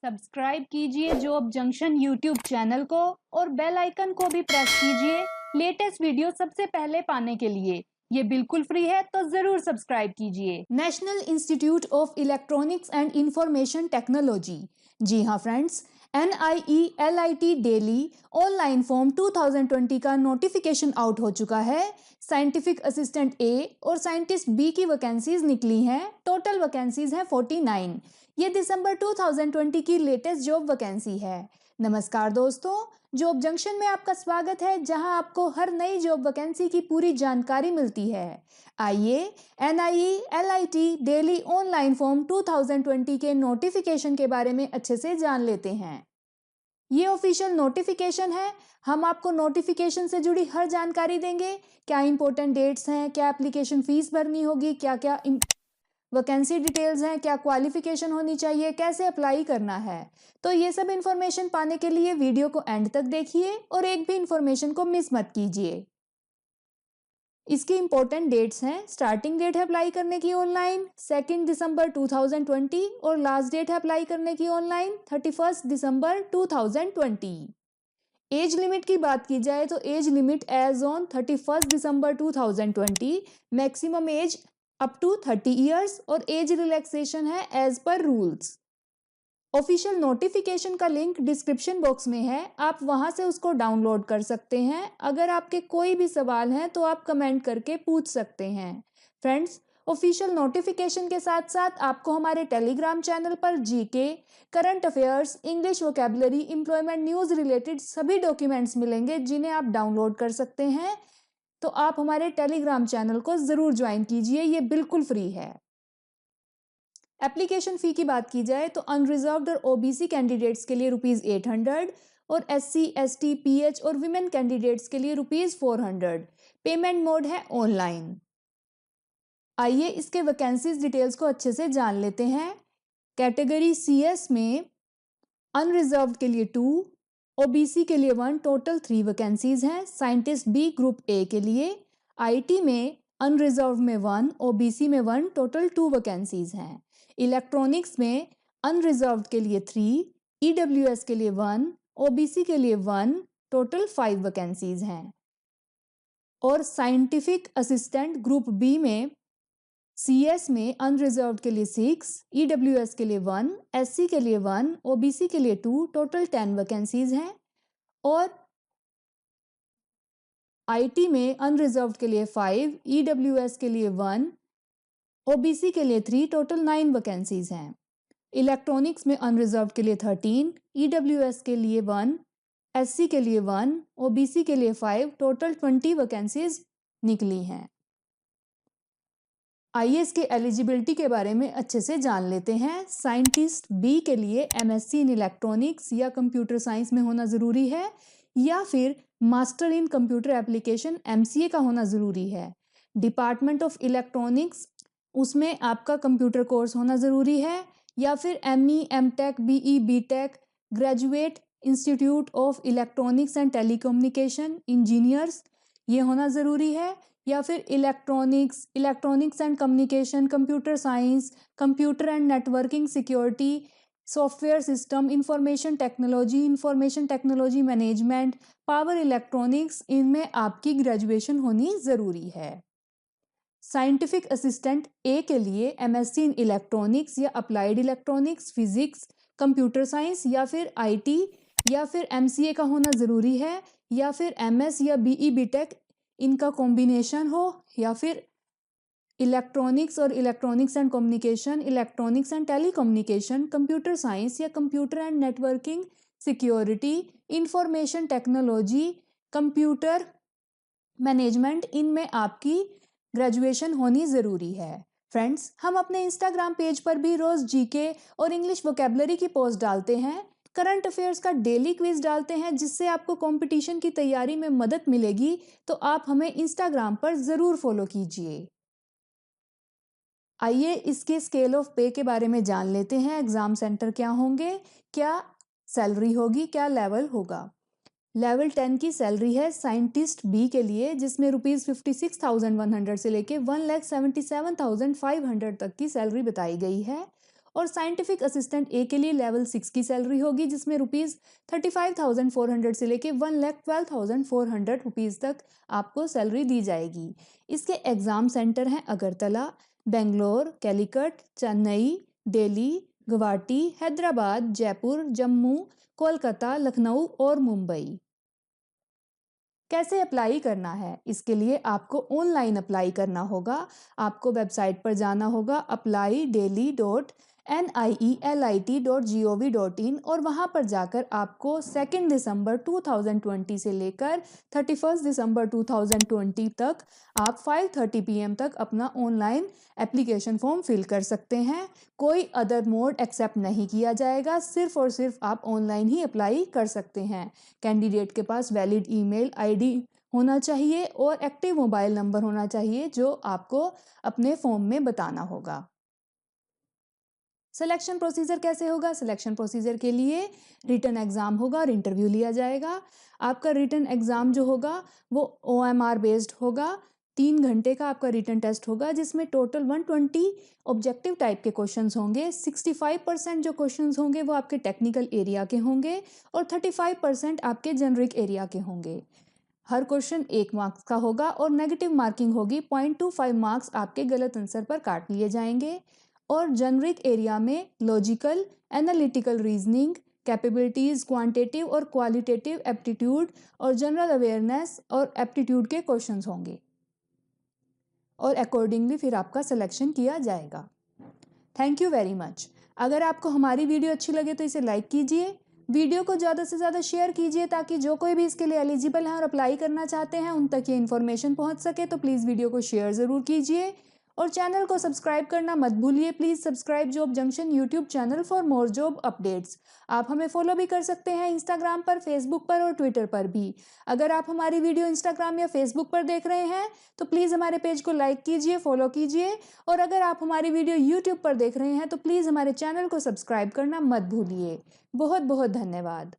Subscribe कीजिए job junction YouTube channel को और बेल आइकन को भी प्रेस कीजिए लेटेस्ट वीडियो सबसे पहले पाने के लिए। ये बिल्कुल फ्री है तो जरूर सब्सक्राइब कीजिए। National institute of electronics and information technology, जी हाँ friends, NIELIT daily online form 2020 का नोटिफिकेशन आउट हो चुका है। साइंटिफिक असिस्टेंट A और साइंटिस्ट B की वैकेंसीज निकली हैं। टोटल वैकेंसीज हैं 49। ये दिसंबर 2020 की लेटेस्ट जॉब वैकेंसी है। नमस्कार दोस्तों, जॉब जंक्शन में आपका स्वागत है, जहां आपको हर नई जॉब वैकेंसी की पूरी जानकारी मिलती है। आइए NIELIT डेली ऑनलाइन फॉर्म 2020 के नोटिफिकेशन के बारे में अच्छे से जान लेते हैं। ये ऑफिशियल नोटिफिकेशन है। हम आपको नोटिफिकेशन से जुड़ी हर जानकारी देंगे। क्या इंपॉर्टेंट डेट्स हैं, क्या एप्लीकेशन फीस भरनी होगी, क्या क्या वैकेंसी डिटेल्स हैं, क्या क्वालिफिकेशन होनी चाहिए, कैसे अप्लाई करना है। तो ये सब इन्फॉर्मेशन पाने के लिए वीडियो को एंड तक देखिए और एक भी इन्फॉर्मेशन को मिस मत कीजिए। इसकी इंपॉर्टेंट डेट्स हैं। स्टार्टिंग डेट है अप्लाई करने की ऑनलाइन 2 दिसंबर 2020 और लास्ट डेट है अप्लाई करने की ऑनलाइन 31 दिसंबर 2020। एज लिमिट की बात की जाए तो एज लिमिट एज ऑन 31 दिसंबर 2020, maximum age up to 30 years और एज रिलैक्सेशन है as per rules. Official notification का लिंक डिस्क्रिप्शन बॉक्स में है, आप वहां से उसको डाउनलोड कर सकते हैं। अगर आपके कोई भी सवाल हैं तो आप कमेंट करके पूछ सकते हैं। फ्रेंड्स, ऑफिशियल नोटिफिकेशन के साथ साथ आपको हमारे टेलीग्राम चैनल पर GK, current affairs, English vocabulary, employment news related सभी डॉक्यूमेंट्स मिलेंगे जिन्हें आप डाउनलोड कर सकते हैं। तो आप हमारे टेलीग्राम चैनल को ज़रूर ज्वाइन कीजिए, ये बिल्कुल फ्री है। एप्लीकेशन फ़ी की बात की जाए तो अनरिजर्व्ड और OBC कैंडिडेट्स के लिए ₹800 और SC, ST, PH और विमेन कैंडिडेट्स के लिए ₹400। पेमेंट मोड है ऑनलाइन। आइए इसके वैकेंसीज डिटेल्स को अच्छे से जान लेते हैं। कैटेगरी CS में अनरिजर्व्ड के लिए 2, OBC के लिए 1, टोटल 3 वैकेंसीज हैं। साइंटिस्ट B ग्रुप A के लिए। IT में अनरिजर्व में 1, OBC में 1, टोटल 2 वैकेंसीज हैं। इलेक्ट्रॉनिक्स में अनरिजर्व्ड के लिए 3, EWS के लिए 1, OBC के लिए 1, टोटल 5 वैकेंसीज हैं। और साइंटिफिक असिस्टेंट ग्रुप B में CS में अनरिजर्व्ड के लिए 6, EWS के लिए 1, SC के लिए 1, OBC के लिए 2, टोटल 10 वैकेंसीज हैं। और IT में अनरिजर्व्ड के लिए 5, EWS के लिए 1, OBC के लिए 3, टोटल 9 वैकेंसीज हैं। इलेक्ट्रॉनिक्स में अनरिजर्व्ड के लिए 13, EWS के लिए 1, SC के लिए 1, OBC के लिए 5, टोटल 20 वैकेंसीज निकली हैं। आइए इसके एलिजिबिलिटी के बारे में अच्छे से जान लेते हैं। साइंटिस्ट B के लिए MSc इन इलेक्ट्रॉनिक्स या कंप्यूटर साइंस में होना ज़रूरी है, या फिर master in computer application MCA का होना ज़रूरी है। डिपार्टमेंट ऑफ इलेक्ट्रॉनिक्स, उसमें आपका कंप्यूटर कोर्स होना ज़रूरी है, या फिर ME, MTech, BE, BTech, graduate institute of electronics and telecommunication engineers, ये होना ज़रूरी है, या फिर electronics and communication, computer science, computer and networking security, software system, information technology management, power electronics, इनमें आपकी ग्रेजुएशन होनी ज़रूरी है। साइंटिफिक असिस्टेंट A के लिए MSc इन इलेक्ट्रॉनिक्स या applied electronics, physics, computer science या फिर IT या फिर MCA का होना ज़रूरी है, या फिर MS या BE, BTech इनका कॉम्बिनेशन हो, या फिर इलेक्ट्रॉनिक्स और electronics and communication, electronics and telecommunication, computer science या computer and networking security, information technology, computer management, इनमें आपकी ग्रेजुएशन होनी ज़रूरी है। फ्रेंड्स, हम अपने इंस्टाग्राम पेज पर भी रोज़ GK और इंग्लिश वोकेबलरी की पोस्ट डालते हैं, करंट अफेयर्स का डेली क्विज डालते हैं, जिससे आपको कंपटीशन की तैयारी में मदद मिलेगी। तो आप हमें इंस्टाग्राम पर ज़रूर फॉलो कीजिए। आइए इसके स्केल ऑफ पे के बारे में जान लेते हैं। एग्ज़ाम सेंटर क्या होंगे, क्या सैलरी होगी, क्या लेवल होगा। लेवल 10 की सैलरी है साइंटिस्ट B के लिए, जिसमें ₹56,100 से लेके 1,77,500 तक की सैलरी बताई गई है। और साइंटिफिक असिस्टेंट ए के लिए लेवल 6 की सैलरी होगी, जिसमें ₹35,400 से लेके 1,12,400 रुपीज़ तक आपको सैलरी दी जाएगी। इसके एग्ज़ाम सेंटर हैं अगरतला, बेंगलोर, कैलीकट, चेन्नई, दिल्ली, गुवाहाटी, हैदराबाद, जयपुर, जम्मू, कोलकाता, लखनऊ और मुंबई। कैसे अप्लाई करना है? इसके लिए आपको ऑनलाइन अप्लाई करना होगा। आपको वेबसाइट पर जाना होगा applydaily.nielt.gov.in और वहाँ पर जाकर आपको 2 दिसंबर 2020 से लेकर 31 दिसंबर 2020 तक आप 5:30 PM तक अपना ऑनलाइन एप्लीकेशन फॉर्म फिल कर सकते हैं। कोई अदर मोड एक्सेप्ट नहीं किया जाएगा, सिर्फ और सिर्फ आप ऑनलाइन ही अप्लाई कर सकते हैं। कैंडिडेट के पास वैलिड ईमेल आईडी होना चाहिए और एक्टिव मोबाइल नंबर होना चाहिए, जो आपको अपने फॉर्म में बताना होगा। सिलेक्शन प्रोसीजर कैसे होगा? सिलेक्शन प्रोसीजर के लिए रिटन एग्ज़ाम होगा और इंटरव्यू लिया जाएगा। आपका रिटन एग्ज़ाम जो होगा वो OMR बेस्ड होगा। 3 घंटे का आपका रिटन टेस्ट होगा, जिसमें टोटल 120 ऑब्जेक्टिव टाइप के क्वेश्चंस होंगे। 65% जो क्वेश्चंस होंगे वो आपके टेक्निकल एरिया के होंगे और 35% आपके जेनरिक एरिया के होंगे। हर क्वेश्चन 1 मार्क्स का होगा और नेगेटिव मार्किंग होगी। 0.25 मार्क्स आपके गलत आंसर पर काट लिए जाएंगे। और जेनरिक एरिया में logical, analytical reasoning, capabilities, quantitative और क्वालिटेटिव एप्टीट्यूड और जनरल अवेयरनेस और एप्टीट्यूड के क्वेश्चंस होंगे और अकॉर्डिंगली फिर आपका सिलेक्शन किया जाएगा। Thank you very much. अगर आपको हमारी वीडियो अच्छी लगे तो इसे लाइक कीजिए, वीडियो को ज़्यादा से ज़्यादा शेयर कीजिए, ताकि जो कोई भी इसके लिए एलिजिबल है और अप्लाई करना चाहते हैं उन तक ये इन्फॉर्मेशन पहुंच सके। तो प्लीज़ वीडियो को शेयर ज़रूर कीजिए और चैनल को सब्सक्राइब करना मत भूलिए। Please subscribe job junction YouTube channel for more job updates. आप हमें फॉलो भी कर सकते हैं इंस्टाग्राम पर, फेसबुक पर और ट्विटर पर भी। अगर आप हमारी वीडियो इंस्टाग्राम या फेसबुक पर देख रहे हैं तो प्लीज़ हमारे पेज को लाइक कीजिए, फॉलो कीजिए। और अगर आप हमारी वीडियो यूट्यूब पर देख रहे हैं तो प्लीज़ हमारे चैनल को सब्सक्राइब करना मत भूलिए। बहुत बहुत धन्यवाद।